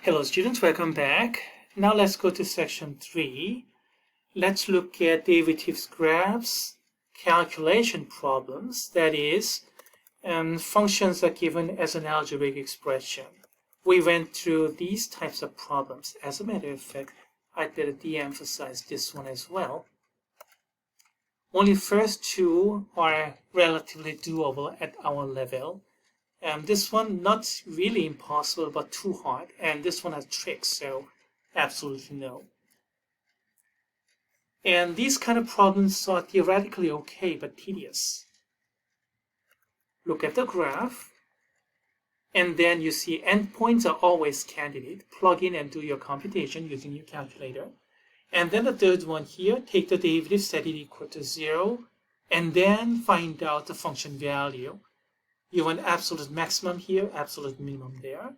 Hello students, welcome back. Now let's go to section 3. Let's look at derivatives graphs, calculation problems, that is, functions are given as an algebraic expression. We went through these types of problems. As a matter of fact, I'd better de-emphasize this one as well. Only first two are relatively doable at our level. This one, not really impossible, but too hard. And this one has tricks, so absolutely no. And these kind of problems are theoretically okay, but tedious. Look at the graph, and then you see endpoints are always candidate. Plug in and do your computation using your calculator. And then the third one here, take the derivative, set it equal to 0, and then find out the function value. You want absolute maximum here, absolute minimum there.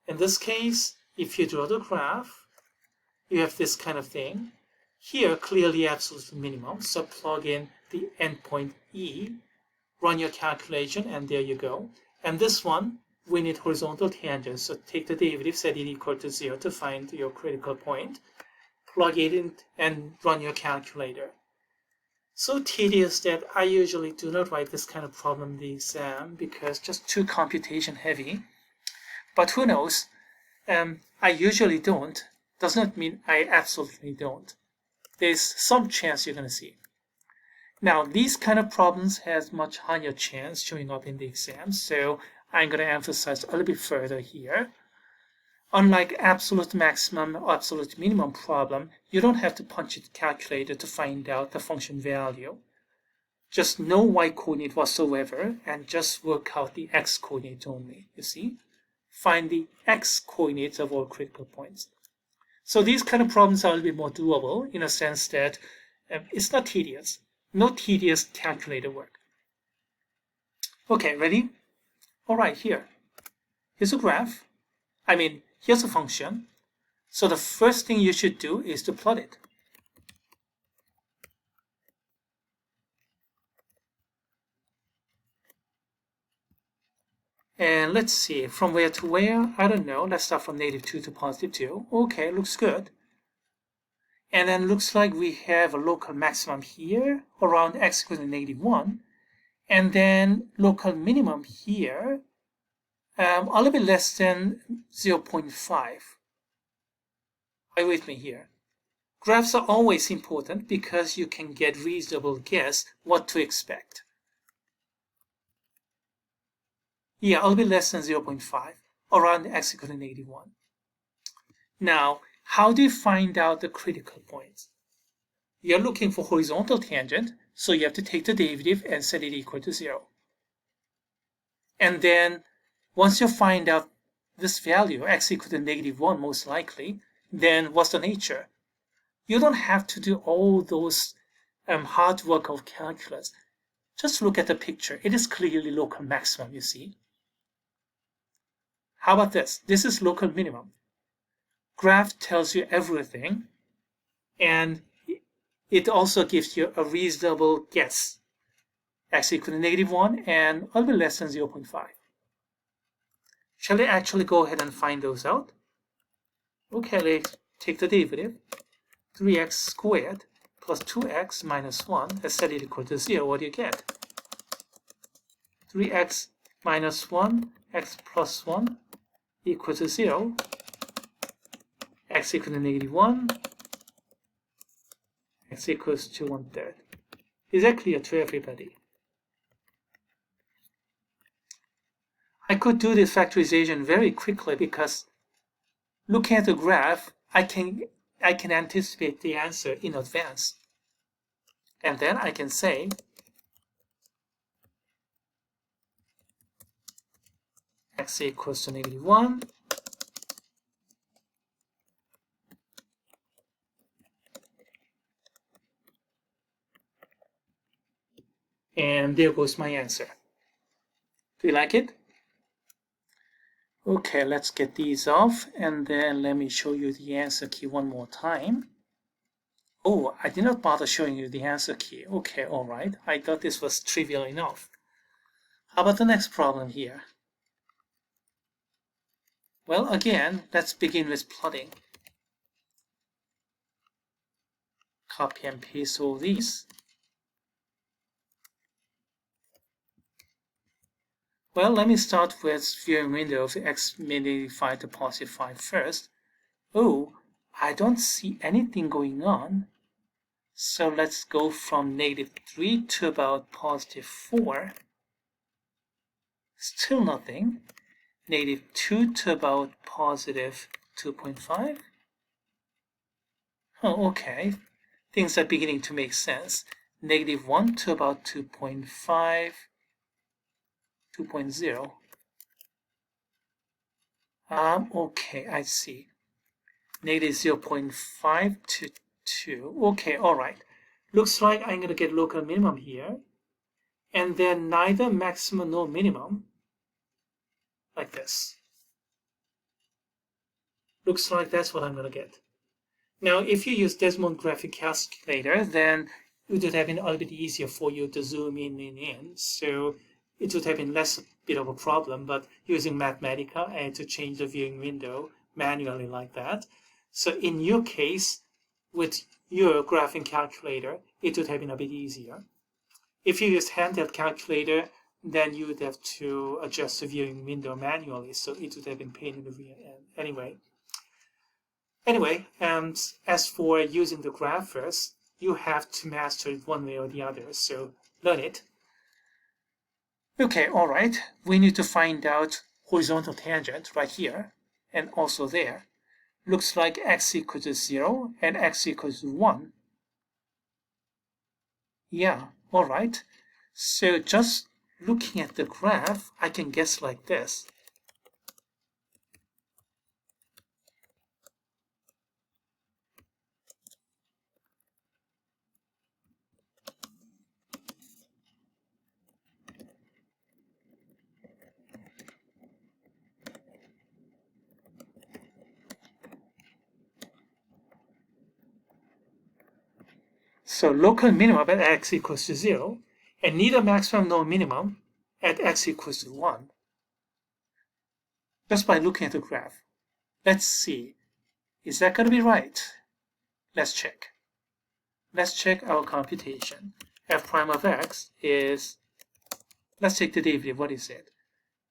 In this case, if you draw the graph, you have this kind of thing. Here, clearly absolute minimum, so plug in the endpoint E, run your calculation, and there you go. And this one, we need horizontal tangent, so take the derivative, set it equal to 0 to find your critical point. Plug it in and run your calculator. So tedious that I usually do not write this kind of problem in the exam because just too computation heavy. But who knows? I usually don't. Does not mean I absolutely don't. There's some chance you're going to see. Now, these kind of problems has much higher chance showing up in the exam, so I'm going to emphasize a little bit further here. Unlike absolute maximum or absolute minimum problem, you don't have to punch it calculator to find out the function value. Just no y-coordinate whatsoever and just work out the x-coordinate only, you see? Find the x-coordinates of all critical points. So these kind of problems are a little bit more doable in a sense that it's not tedious. No tedious calculator work. Okay, ready? All right, here's a graph. Here's a function. So the first thing you should do is to plot it. And let's see, from where to where? I don't know. Let's start from -2 to +2. Okay, looks good. And then looks like we have a local maximum here around x equals to -1. And then local minimum here, a little bit less than 0.5. Are you with me here? Graphs are always important because you can get reasonable guess what to expect. Yeah, a little bit less than 0.5, around x equals to -1. Now, how do you find out the critical points? You're looking for horizontal tangent, so you have to take the derivative and set it equal to 0. And then, once you find out this value, x equals to -1 most likely, then what's the nature? You don't have to do all those hard work of calculus. Just look at the picture. It is clearly local maximum, you see. How about this? This is local minimum. Graph tells you everything, and it also gives you a reasonable guess. X equals to -1 and a little bit less than 0.5. Shall we actually go ahead and find those out? Okay, let's take the derivative. 3x squared plus 2x minus 1, let's set it equal to 0. What do you get? 3x minus 1, x plus 1 equals to 0. X equals to -1, x equals to 1/3. Is that clear to everybody? I could do this factorization very quickly because looking at the graph, I can anticipate the answer in advance. And then I can say x equals to -1, and there goes my answer. Do you like it? Okay, let's get these off, and then let me show you the answer key one more time. Oh, I did not bother showing you the answer key. Okay, all right. I thought this was trivial enough. How about the next problem here? Well, again, let's begin with plotting. Copy and paste all these. Well, let me start with viewing window of x -5 to +5 first. Oh, I don't see anything going on. So let's go from -3 to about +4. Still nothing. -2 to about +2.5. Oh, okay. Things are beginning to make sense. -1 to about 2.5, 2.0. Okay, I see. -0.5 to 2. Okay, all right. Looks like I'm going to get local minimum here. And then neither maximum nor minimum, like this. Looks like that's what I'm going to get. Now, if you use Desmond graphic calculator, then it would have been a little bit easier for you to zoom in. So it would have been less bit of a problem, but using Mathematica, I had to change the viewing window manually like that. So in your case, with your graphing calculator, it would have been a bit easier. If you use handheld calculator, then you would have to adjust the viewing window manually, so it would have been pain in the rear end. Anyway, as for using the graphers, you have to master it one way or the other, so learn it. Okay, all right. We need to find out horizontal tangent right here and also there. Looks like x equals to 0 and x equals to 1. Yeah, all right. So just looking at the graph, I can guess like this. So local minimum at x equals to 0, and neither maximum nor minimum at x equals to 1. Just by looking at the graph. Let's see. Is that going to be right? Let's check. Let's check our computation. F prime of x is, let's take the derivative. What is it?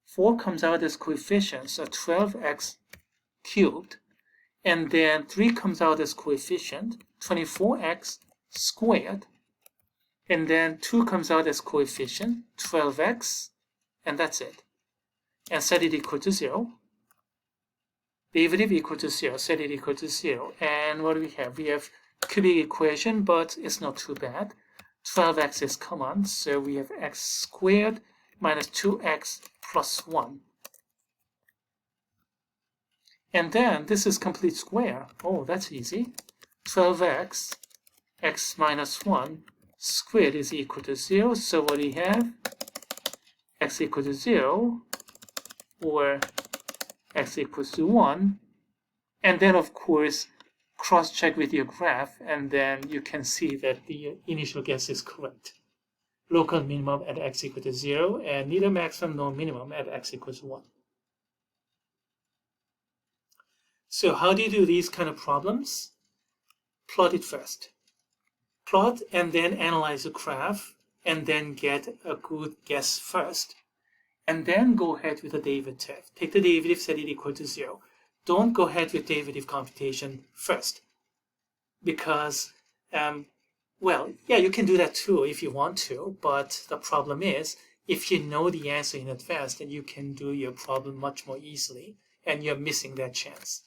4 comes out as coefficient, so 12x cubed. And then 3 comes out as coefficient, 24x squared. And then 2 comes out as coefficient, 12x, and that's it. And set it equal to 0. Derivative equal to 0, set it equal to 0. And what do we have? We have cubic equation, but it's not too bad. 12x is common, so we have x squared minus 2x plus 1. And then this is complete square. Oh, that's easy. 12x, x minus 1 squared is equal to 0. So what do we have? X equal to 0, or x equals to 1. And then, of course, cross-check with your graph, and then you can see that the initial guess is correct. Local minimum at x equal to 0, and neither maximum nor minimum at x equals to 1. So how do you do these kind of problems? Plot it first. Plot and then analyze the graph, and then get a good guess first. And then go ahead with the derivative. Take the derivative, set it equal to 0. Don't go ahead with derivative computation first. Because, well, yeah, you can do that too if you want to, but the problem is, if you know the answer in advance, then you can do your problem much more easily, and you're missing that chance.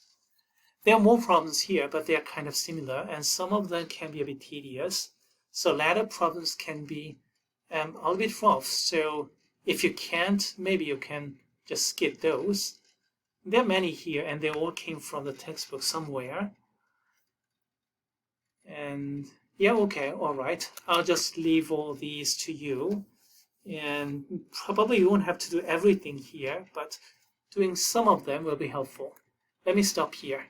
There are more problems here, but they are kind of similar, and some of them can be a bit tedious. So latter problems can be a little bit rough. So if you can't, maybe you can just skip those. There are many here, and they all came from the textbook somewhere. And yeah, okay, all right. I'll just leave all these to you. And probably you won't have to do everything here, but doing some of them will be helpful. Let me stop here.